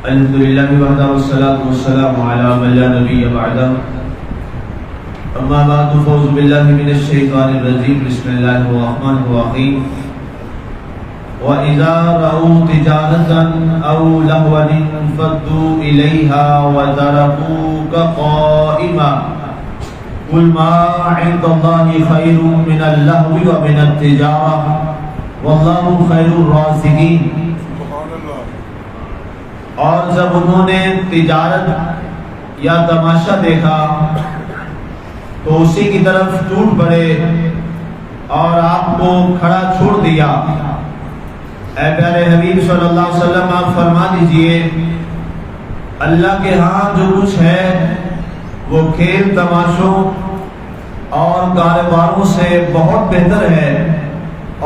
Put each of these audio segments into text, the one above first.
الحمد للہ وحدہ والصلاة والسلام علی من لا نبی بعدہ اما بعد فاعوذ باللہ من الشیطان الرجیم بسم اللہ الرحمن الرحیم وَإِذَا رَأَوْا تِجَارَةً أَوْ لَهْوًا انفَضُّوا إِلَيْهَا وَتَرَكُوكَ قَائِمًا قُلْ مَا عِندَ اللَّهِ خَيْرٌ مِنَ اللَّهْوِ وَمِنَ التِّجَارَةِ وَاللَّهُ خَيْرُ الرَّازِقِينَ۔ اور جب انہوں نے تجارت یا تماشا دیکھا تو اسی کی طرف ٹوٹ پڑے اور آپ کو کھڑا چھوڑ دیا۔ اے پیارے حبیب صلی اللہ علیہ وسلم آپ فرما دیجئے اللہ کے ہاں جو کچھ ہے وہ کھیل تماشوں اور کاروباروں سے بہت بہتر ہے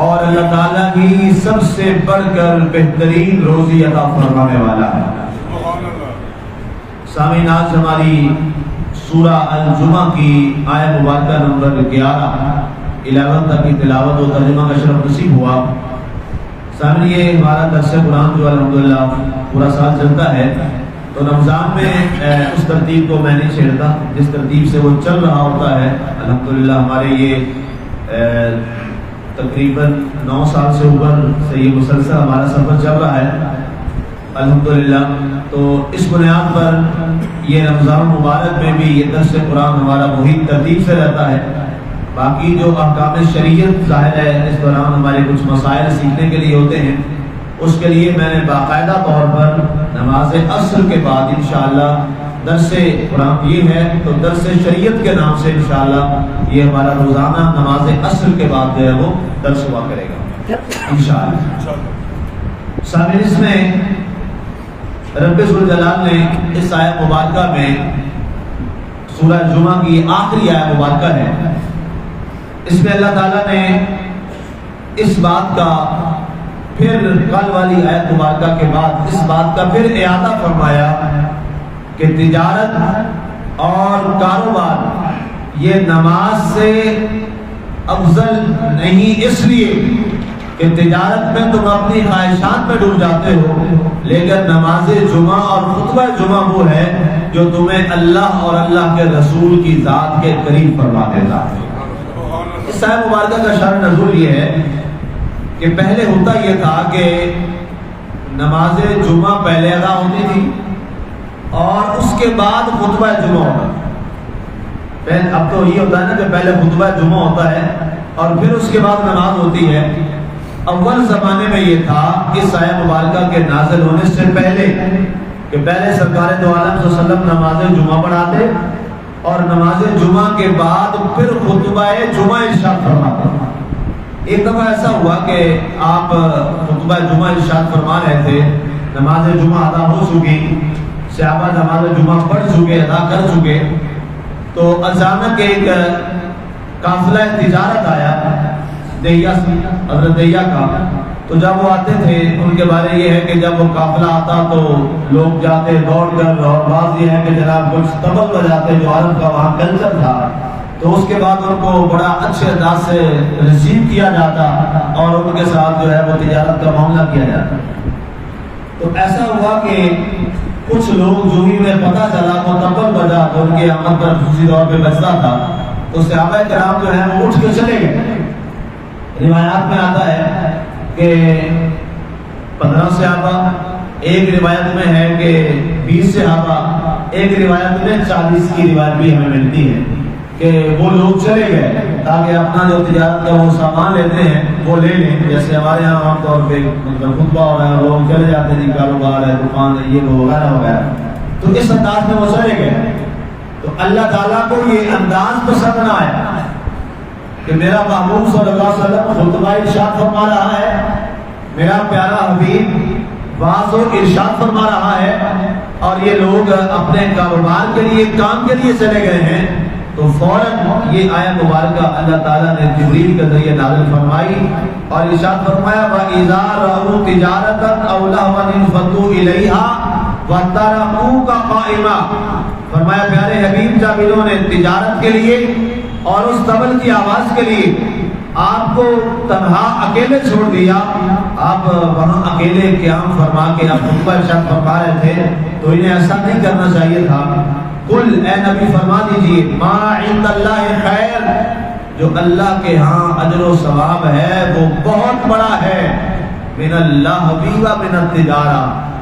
اور اللہ تعالیٰ کی سب سے بڑھ کر بہترین روزی عطا فرمانے والا ہے۔ سامعین، آج ہماری سورہ الجمعہ کی آیت مبارکہ نمبر 11 تک کی تلاوت و ترجمہ کا شرف نصیب ہوا۔ سامعین، یہ ہمارا درس قرآن جو الحمدللہ پورا سال چلتا ہے، تو رمضان میں اس ترتیب کو میں نہیں چھیڑتا جس ترتیب سے وہ چل رہا ہوتا ہے۔ الحمدللہ ہمارے یہ تقریباً 9 سال سے اوپر سے یہ مسلسل ہمارا سفر چل رہا ہے الحمدللہ۔ تو اس بنیاد پر یہ رمضان مبارک میں بھی یہ درس قرآن ہمارا وہی ترتیب سے رہتا ہے۔ باقی جو احکام شریعت ظاہر ہے اس دوران ہمارے کچھ مسائل سیکھنے کے لیے ہوتے ہیں، اس کے لیے میں نے باقاعدہ طور پر نماز عصر کے بعد انشاءاللہ درس قرآن یہ ہے تو درس شریعت کے نام سے انشاءاللہ یہ ہمارا روزانہ نماز عصر کے بعد جو ہے وہ درس ہوا کرے گا انشاءاللہ۔ سامعین، اس میں رب ذوالجلال نے اس آیت مبارکہ میں سورہ جمعہ کی آخری آیت مبارکہ ہے، اس میں اللہ تعالیٰ نے اس بات کا پھر کل والی آیت مبارکہ کے بعد اس بات کا پھر اعادہ فرمایا کہ تجارت اور کاروبار یہ نماز سے افضل نہیں، اس لیے کہ تجارت میں تم اپنی خواہشات میں ڈوب جاتے ہو، لیکن نماز جمعہ اور خطبہ جمعہ وہ ہے جو تمہیں اللہ اور اللہ کے رسول کی ذات کے قریب فرما دیتا ہے۔ اس آیت مبارکہ کا شأن نزول یہ ہے کہ پہلے ہوتا یہ تھا کہ نماز جمعہ پہلے ادا ہوتی تھی اور اس کے بعد خطبہ جمعہ ہوتا ہے۔ اب تو یہ ہوتا ہے نا کہ پہلے خطبہ جمعہ ہوتا ہے اور پھر اس کے بعد نماز ہوتی ہے۔ اول زمانے میں یہ تھا اس آیت مبارکہ کے نازل ہونے سے پہلے کہ پہلے سرکار دو عالم صلی اللہ علیہ وسلم نماز جمعہ پڑھاتے اور نماز جمعہ کے بعد پھر خطبہ جمعہ ارشاد فرماتے۔ ایک دفعہ ایسا ہوا کہ آپ خطبہ جمعہ ارشاد فرما رہے تھے، نماز جمعہ ادا ہو چکی، صحابہ نماز جمعہ پڑھ چکے، ادا کر چکے، تو اچانک ایک قافلہ تجارت آیا دہیا سے، حضرت دہیا کا۔ تو جب وہ آتے تھے ان کے بارے یہ ہے کہ جب وہ قافلہ آتا تو لوگ جاتے دوڑ کر، اور بعض یہ ہے کہ جناب کچھ طبل بجاتے جو عرب کا وہاں کلچر تھا، تو اس کے بعد ان کو بڑا اچھے انداز سے ریسیو کیا جاتا اور ان کے ساتھ جو ہے وہ تجارت کا معاملہ کیا جاتا۔ تو ایسا ہوا کہ کچھ لوگ جو ہی میں پتہ چلا وہ طبل بجا تو ان کے آمد پر خصوصی طور پہ بجتا تھا، تو صحابہ کرام جو ہے وہ اٹھ کے چلے گئے۔ روایات میں آتا ہے کہ 15 صحابہ، ایک روایت میں ہے کہ 20 صحابہ، ایک روایت میں 40 کی روایت بھی ہمیں ملتی ہے کہ وہ لوگ چلے گئے تاکہ اپنا جو تجارت کا وہ سامان لیتے ہیں وہ لے لیں۔ جیسے ہمارے یہاں عام طور پہ خطبہ ہو رہا ہے، لوگ چلے جاتے ہیں، کاروبار ہے، دکان ہے، یہ وغیرہ وغیرہ، تو اس انداز میں وہ چلے گئے۔ تو اللہ تعالیٰ کو یہ انداز پسند نہ آیا کہ میرا محبوب صلی اللہ علیہ وسلم خطبہ ارشاد فرما رہا ہے، میرا پیارا حبیب واعظ و ارشاد فرما رہا ہے، اور یہ لوگ اپنے کاروبار کے لیے، کام کے لیے چلے گئے ہیں۔ تو فوراً یہ آیت مبارکہ اللہ تعالیٰ نے جبریل کے ذریعے نازل فرمائی اور ارشاد فرمایا وَإِذَا رَأَوْا تِجَارَةً أَوْ لَهْوًا انفَضُّوا إِلَيْهَا وَتَرَكُوكَ قَائِمًا۔ فرمایا پیارے حبیب جب انہوں نے تجارت کے لیے اور اس طبل کی آواز کے لیے آپ کو تنہا اکیلے چھوڑ دیا، آپ وہاں اکیلے قیام فرما کے آپ خطبہ ارشاد فرما رہے تھے تو انہیں ایسا نہیں کرنا چاہیے تھا. قل اے نبی فرما دیجئے ما عند اللہ خیر، جو اللہ کے ہاں اجر و ثواب ہے وہ بہت بڑا ہے. من اللہ بھی و من التجارہ،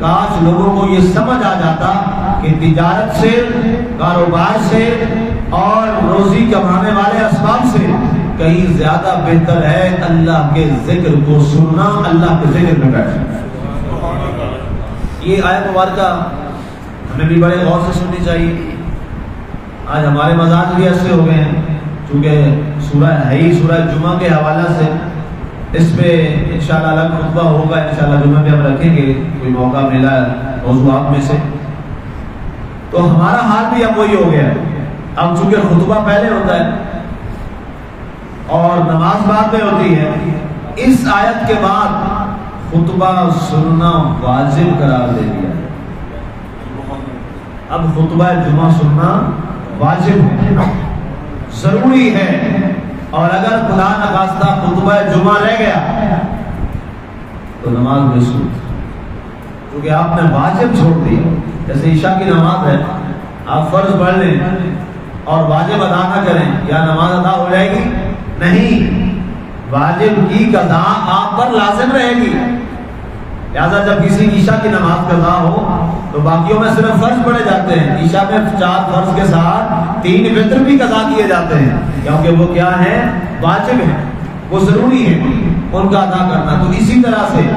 کاش لوگوں کو یہ سمجھ آ جاتا کہ تجارت سے، کاروبار سے اور روزی کمانے والے اسباب سے کہیں زیادہ بہتر ہے اللہ کے ذکر کو سننا، اللہ کے ذکر میں بیٹھنا. یہ آیت مبارکہ ہمیں بھی بڑے غور سے سننی چاہیے. آج ہمارے مزاج بھی ایسے ہو گئے ہیں چونکہ سورہ ہے ہی سورہ جمعہ کے حوالہ سے، اس پہ انشاءاللہ الگ خطبہ ہوگا، انشاءاللہ جمعہ پہ ہم رکھیں گے کوئی موقع ملا موضوعات میں سے. تو ہمارا حال بھی اب وہی ہو گیا ہے. اب چونکہ خطبہ پہلے ہوتا ہے اور نماز بعد میں ہوتی ہے، اس آیت کے بعد خطبہ سننا واجب قرار دے دیا. اب خطبہ جمعہ سننا واجب ہے، ضروری ہے. اور اگر خدا نخواستہ خطبہ جمعہ رہ گیا تو نماز میں سود، کیونکہ آپ نے واجب چھوڑ دیا. جیسے عشاء کی نماز ہے، آپ فرض پڑھ لیں اور واجب ادا نہ کریں، یا نماز ادا ہو جائے گی؟ نہیں، واجب کی قضا آپ پر لازم رہے گی. لہذا جب کسی عشاء کی نماز قضا ہو تو باقیوں میں صرف فرض پڑھے جاتے ہیں. عشاء میں 4 فرض کے ساتھ 3 وتر بھی قضا کیے جاتے ہیں، کیونکہ وہ کیا ہے؟ واجب ہے، وہ ضروری ہے ان کا ادا کرنا. تو اسی طرح سے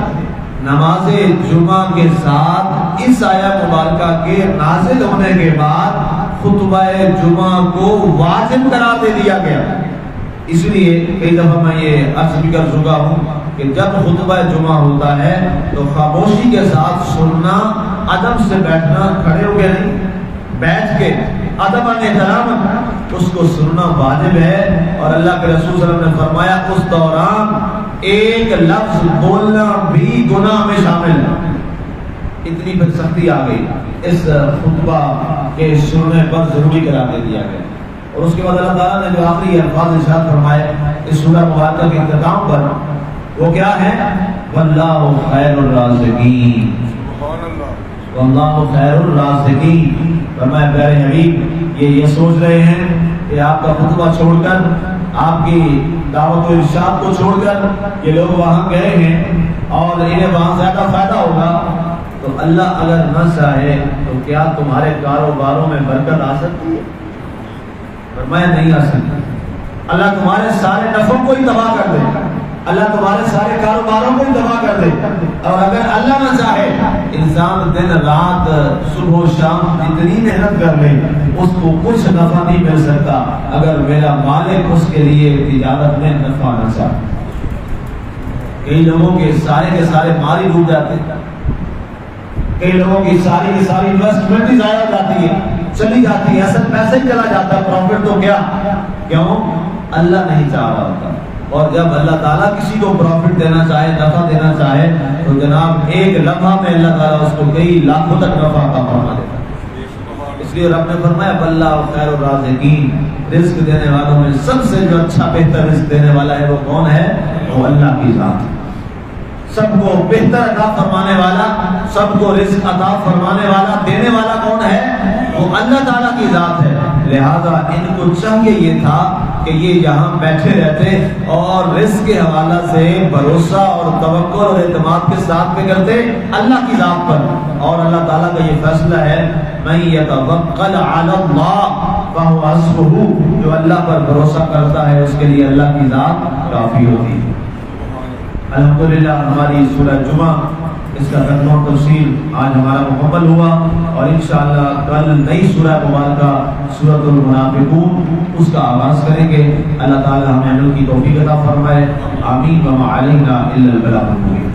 نماز جمعہ کے ساتھ اس آیت مبارکہ کے نازل ہونے کے بعد خطبہ جمعہ کو واجب قرار دے دیا گیا. اس لیے کئی دفعہ میں یہ عرض بھی کر چکا ہوں کہ جب خطبہ جمعہ ہوتا ہے تو خاموشی کے ساتھ سننا، ادب سے بیٹھنا، کھڑے ہو کے نہیں، بیٹھ کے ادب اور احترام اس کو سننا واجب ہے. اور اللہ کے رسول صلی اللہ علیہ وسلم نے فرمایا اس دوران ایک لفظ بولنا بھی گناہ میں شامل ہے. اتنی بد سختی آ گئی، اس خطبہ کے سننے پر ضروری قرار دے دیا گیا. اور اس کے بعد اللہ تعالیٰ نے جو آخری الفاظ ارشاد فرمائے اس سورہ مبارکہ کے اختتام پر، وہ کیا ہے؟ واللہ خیر الرازقین، واللہ خیر الرازقین. فرمایا پیارے حبیب یہ سوچ رہے ہیں کہ آپ کا خطبہ چھوڑ کر، آپ کی دعوت و ارشاد کو چھوڑ کر یہ لوگ وہاں گئے ہیں اور انہیں وہاں زیادہ فائدہ ہوگا، تو اللہ اگر نہ چاہے تو کیا تمہارے کاروباروں میں برکت آ سکتی ہے؟ فرمایا نہیں آ سکتی. اللہ تمہارے سارے نفعوں کو ہی تباہ کر دے، اللہ تمہارے سارے کاروباروں کو ہی تباہ کر دے. اور اگر اللہ نہ چاہے انسان دن رات صبح و شام جتنی محنت کر لے اس کو کچھ نفع نہیں مل سکتا اگر میرا مالک اس کے لیے تجارت میں نفع نہ چاہے. کئی لوگوں کے سارے مال ہی ڈوب جاتے ہیں، کئی لوگوں کی ساری انویسٹمنٹ ہی ضائع ہو جاتی ہے، چلی جاتی ہے، اصل پیسے ہی چلا جاتا ہے، پروفٹ تو کیا؟ کیوں؟ اللہ نہیں چاہ رہا ہوتا. اور جب اللہ تعالیٰ کسی کو پروفٹ دینا چاہے، نفع دینا چاہے تو جناب ایک لمحہ میں اللہ تعالیٰ اس کو کئی لاکھوں تک نفع عطا فرما دیتا ہے. اس لیے رب نے فرمایا واللہ خیر الرازقین، رزق دینے والوں میں سب سے جو اچھا بہتر رزق دینے والا ہے وہ کون ہے؟ وہ اللہ کی ذات. سب کو بہتر عطا فرمانے والا، سب کو رزق عطا فرمانے والا، دینے والا کون ہے؟ وہ اللہ تعالیٰ کی ذات ہے. لہذا ان کو چاہیے یہ تھا کہ یہ یہاں بیٹھے رہتے اور رزق کے حوالہ سے بھروسہ اور توکل اور اعتماد کے ساتھ میں کرتے اللہ کی ذات پر. اور اللہ تعالیٰ کا یہ فیصلہ ہے من یتوکل علی اللہ فہو حسبہ، جو اللہ پر بھروسہ کرتا ہے اس کے لیے اللہ کی ذات کافی ہوتی ہے. الحمدللہ ہماری سورہ جمعہ اس کا ترجمہ و تفسیر آج ہمارا مکمل ہوا، اور انشاءاللہ کل نئی سورہ مبارکہ سورۃ المنافقون اس کا آغاز کریں گے. اللہ تعالی ہمیں عمل کی توفیق عطا فرمائے. آمین. وما علینا الا البلاغ المبین.